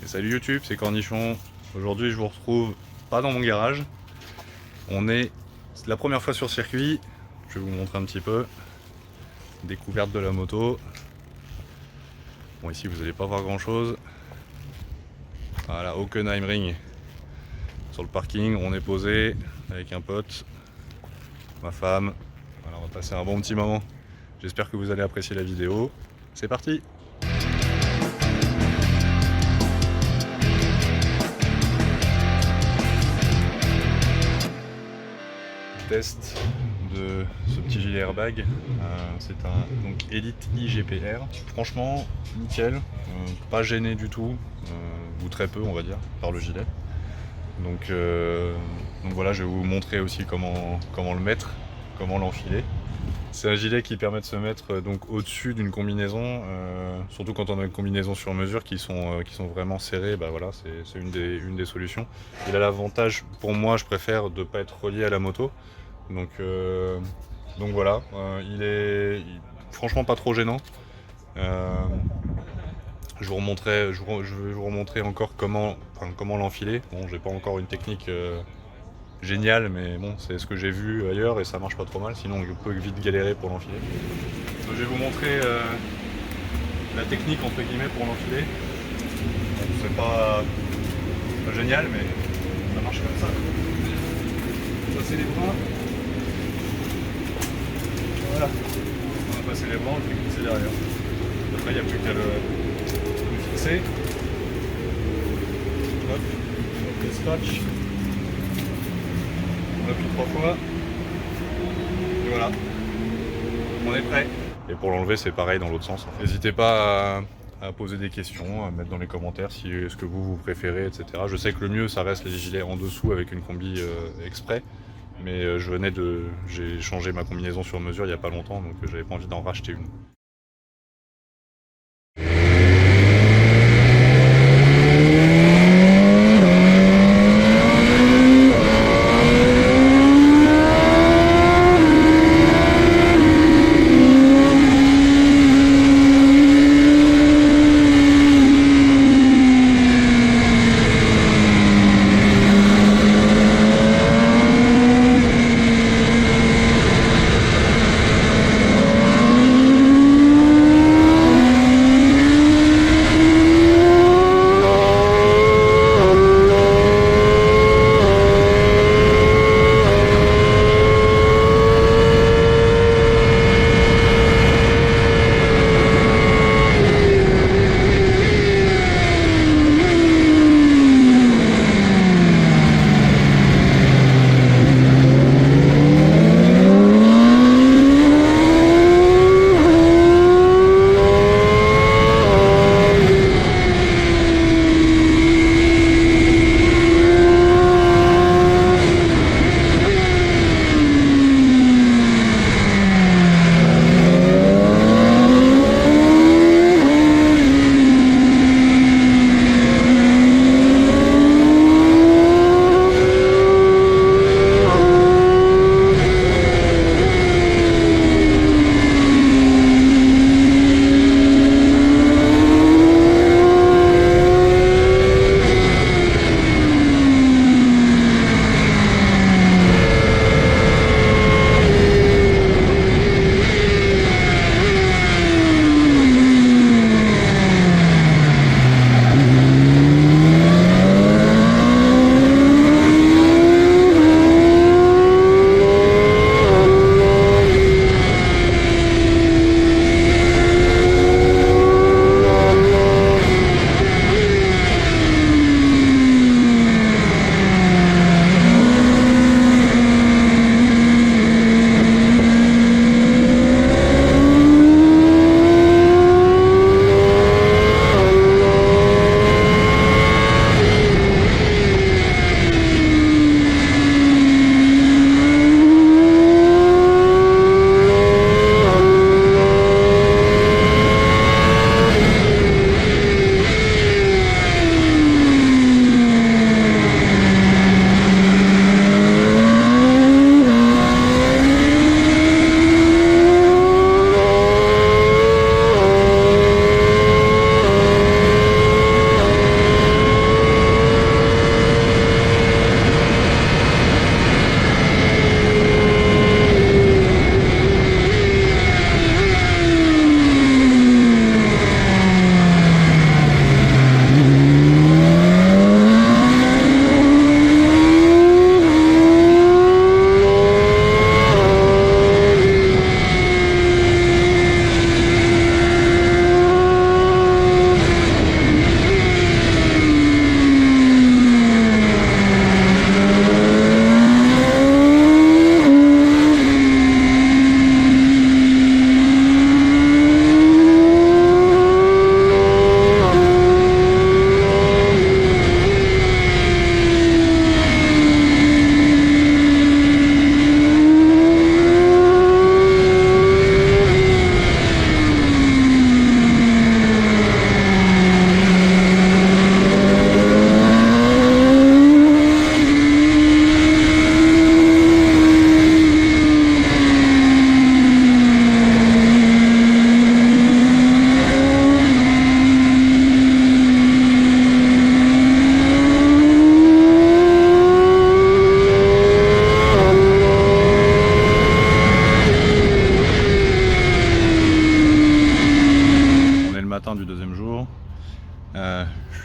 Et salut YouTube, c'est Cornichon. Aujourd'hui je vous retrouve pas dans mon garage. C'est la première fois sur circuit. Je vais vous montrer un petit peu. Découverte de la moto. Bon, ici vous n'allez pas voir grand chose. Voilà, Hockenheimring. Sur le parking, on est posé avec un pote, ma femme. Voilà, on va passer un bon petit moment. J'espère que vous allez apprécier la vidéo. C'est parti! Test de ce petit gilet airbag, c'est un donc Elite IGPR, franchement nickel, pas gêné du tout, ou très peu on va dire, par le gilet. Donc voilà, je vais vous montrer aussi comment le mettre, comment l'enfiler. C'est un gilet qui permet de se mettre donc au-dessus d'une combinaison, surtout quand on a une combinaison sur mesure qui sont vraiment serrées. Bah voilà, c'est une des solutions. Il a l'avantage, pour moi, je préfère de ne pas être relié à la moto. Donc voilà, il est franchement pas trop gênant. Je vais vous remontrer encore comment l'enfiler. Bon, j'ai pas encore une technique génial, mais bon, c'est ce que j'ai vu ailleurs et ça marche pas trop mal, sinon on peut vite galérer pour l'enfiler. Donc, je vais vous montrer la technique entre guillemets pour l'enfiler. C'est pas génial, mais ça marche comme ça. Passer les bras. Voilà. On va passer les bras, on le fait glisser derrière. Après, il n'y a plus qu'à le fixer. Hop, le scotch. On appuie 3 fois, et voilà, on est prêt. Et pour l'enlever c'est pareil dans l'autre sens. N'hésitez pas à poser des questions, à mettre dans les commentaires si ce que vous préférez, etc. Je sais que le mieux ça reste les gilets en dessous avec une combi exprès, mais j'ai changé ma combinaison sur mesure il n'y a pas longtemps, donc j'avais pas envie d'en racheter une.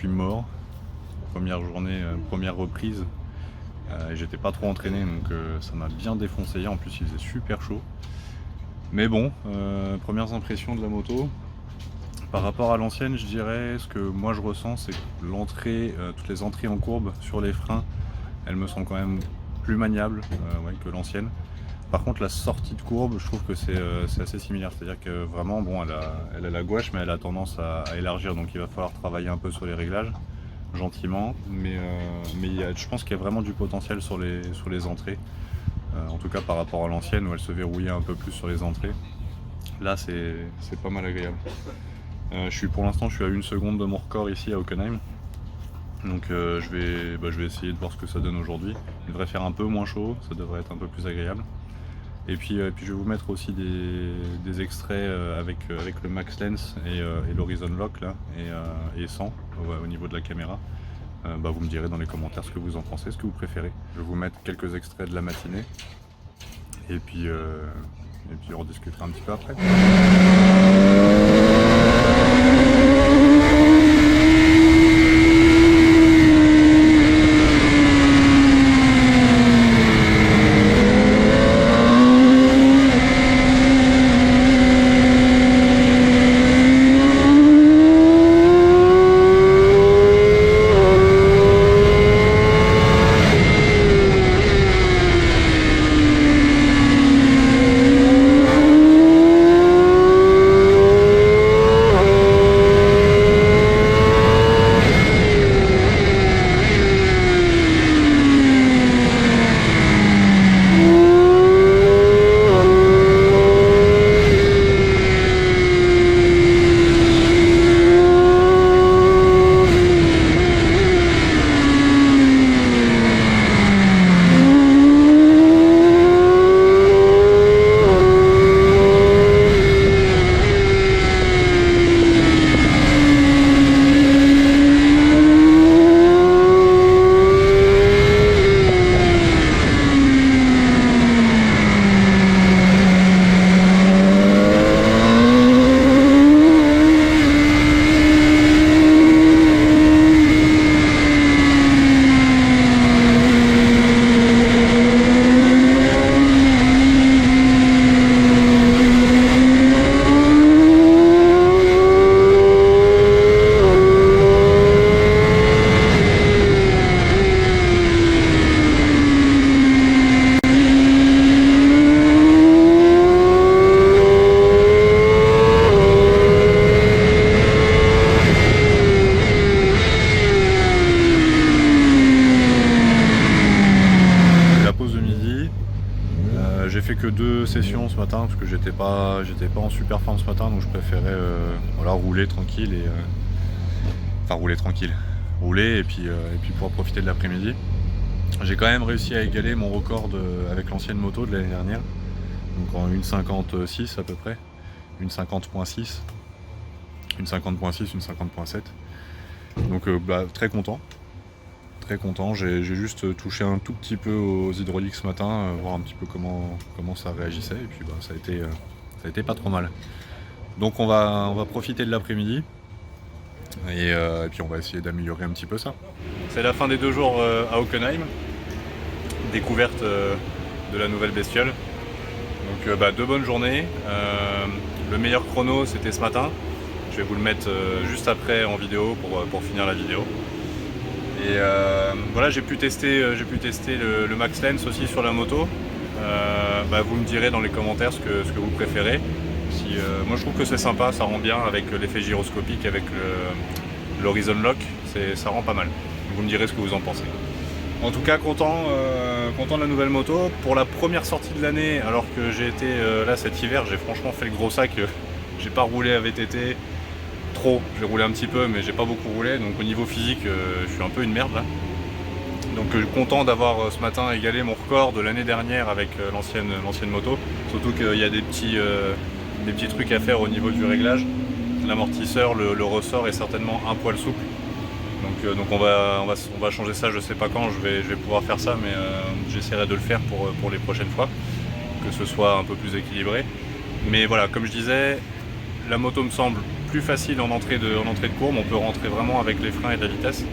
suis mort. Première journée, première reprise. J'étais pas trop entraîné, donc ça m'a bien défoncé. En plus il faisait super chaud. Mais bon, premières impressions de la moto. Par rapport à l'ancienne, je dirais, ce que moi je ressens, c'est que l'entrée, toutes les entrées en courbe sur les freins, elles me semblent quand même plus maniables que l'ancienne. Par contre, la sortie de courbe, je trouve que c'est assez similaire. C'est-à-dire que vraiment, bon, elle a la gouache, mais elle a tendance à élargir. Donc il va falloir travailler un peu sur les réglages, gentiment. Mais je pense qu'il y a vraiment du potentiel sur les entrées. En tout cas par rapport à l'ancienne où elle se verrouillait un peu plus sur les entrées. Là, c'est pas mal agréable. Pour l'instant, je suis à 1 seconde de mon record ici à Hockenheim. Donc je vais essayer de voir ce que ça donne aujourd'hui. Il devrait faire un peu moins chaud, ça devrait être un peu plus agréable. Et puis je vais vous mettre aussi des extraits avec le Max Lens et l'Horizon Lock là, et sans au niveau de la caméra. Vous me direz dans les commentaires ce que vous en pensez, ce que vous préférez. Je vais vous mettre quelques extraits de la matinée. Et puis on discutera un petit peu après. J'ai fait que 2 sessions ce matin parce que j'étais pas en super forme ce matin, donc je préférais rouler tranquille rouler et puis pouvoir profiter de l'après-midi. J'ai quand même réussi à égaler mon record avec l'ancienne moto de l'année dernière, donc en 1,56 à peu près, 1,50.6, 1,50.7. Donc très content. J'ai juste touché un tout petit peu aux hydrauliques ce matin, voir un petit peu comment ça réagissait, et puis ça a été pas trop mal. Donc on va profiter de l'après-midi et puis on va essayer d'améliorer un petit peu ça. C'est la fin des 2 jours à Hockenheim, découverte de la nouvelle bestiole. Donc 2 bonnes journées. Le meilleur chrono c'était ce matin. Je vais vous le mettre juste après en vidéo pour finir la vidéo. Et voilà, j'ai pu tester le Max Lens aussi sur la moto. Vous me direz dans les commentaires ce que vous préférez. Moi je trouve que c'est sympa, ça rend bien avec l'effet gyroscopique, avec l'Horizon Lock, ça rend pas mal. Vous me direz ce que vous en pensez. En tout cas, content de la nouvelle moto. Pour la première sortie de l'année, alors que j'ai été là cet hiver, j'ai franchement fait le gros sac. J'ai pas roulé à VTT trop, j'ai roulé un petit peu mais j'ai pas beaucoup roulé, donc au niveau physique je suis un peu une merde là. Donc content d'avoir ce matin égalé mon record de l'année dernière avec l'ancienne moto, surtout qu'il y a des petits trucs à faire au niveau du réglage. L'amortisseur, le ressort est certainement un poil souple, donc on va changer ça, je sais pas quand je vais pouvoir faire ça, mais j'essaierai de le faire pour les prochaines fois, que ce soit un peu plus équilibré. Mais voilà, comme je disais, la moto me semble plus facile en entrée de courbe, on peut rentrer vraiment avec les freins et de la vitesse.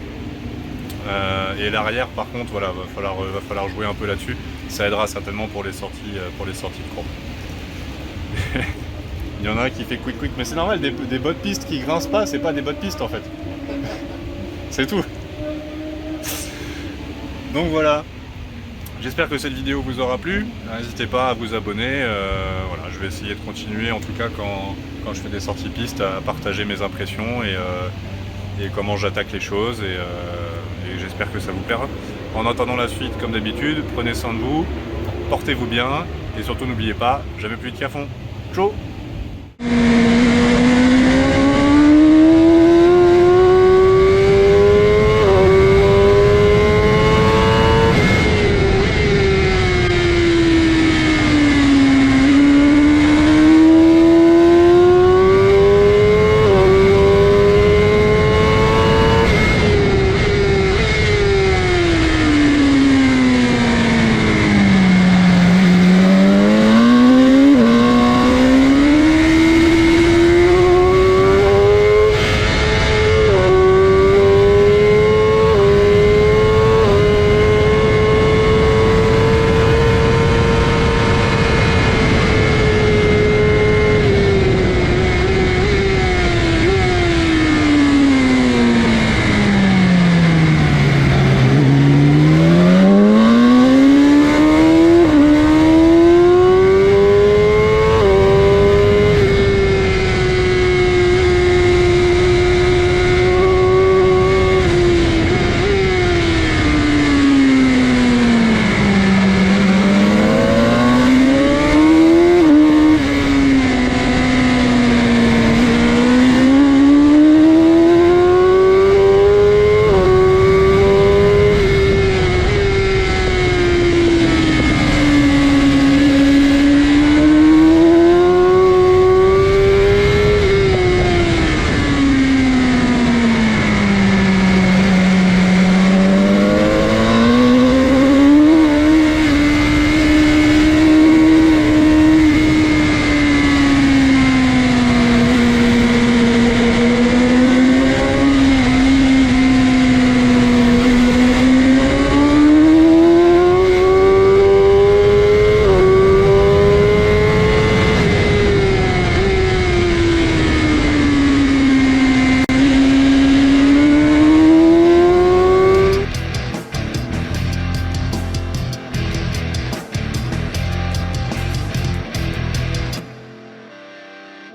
Et l'arrière par contre voilà, va falloir jouer un peu là-dessus, ça aidera certainement pour les sorties de courbe. Il y en a un qui fait quick mais c'est normal, des bonnes pistes qui grincent pas, c'est pas des bonnes pistes en fait. C'est tout. Donc voilà, j'espère que cette vidéo vous aura plu, n'hésitez pas à vous abonner, voilà, je vais essayer de continuer en tout cas quand je fais des sorties pistes à partager mes impressions et comment j'attaque les choses et j'espère que ça vous plaira. En attendant la suite, comme d'habitude, prenez soin de vous, portez-vous bien et surtout n'oubliez pas, jamais plus vite qu'à fond. Ciao.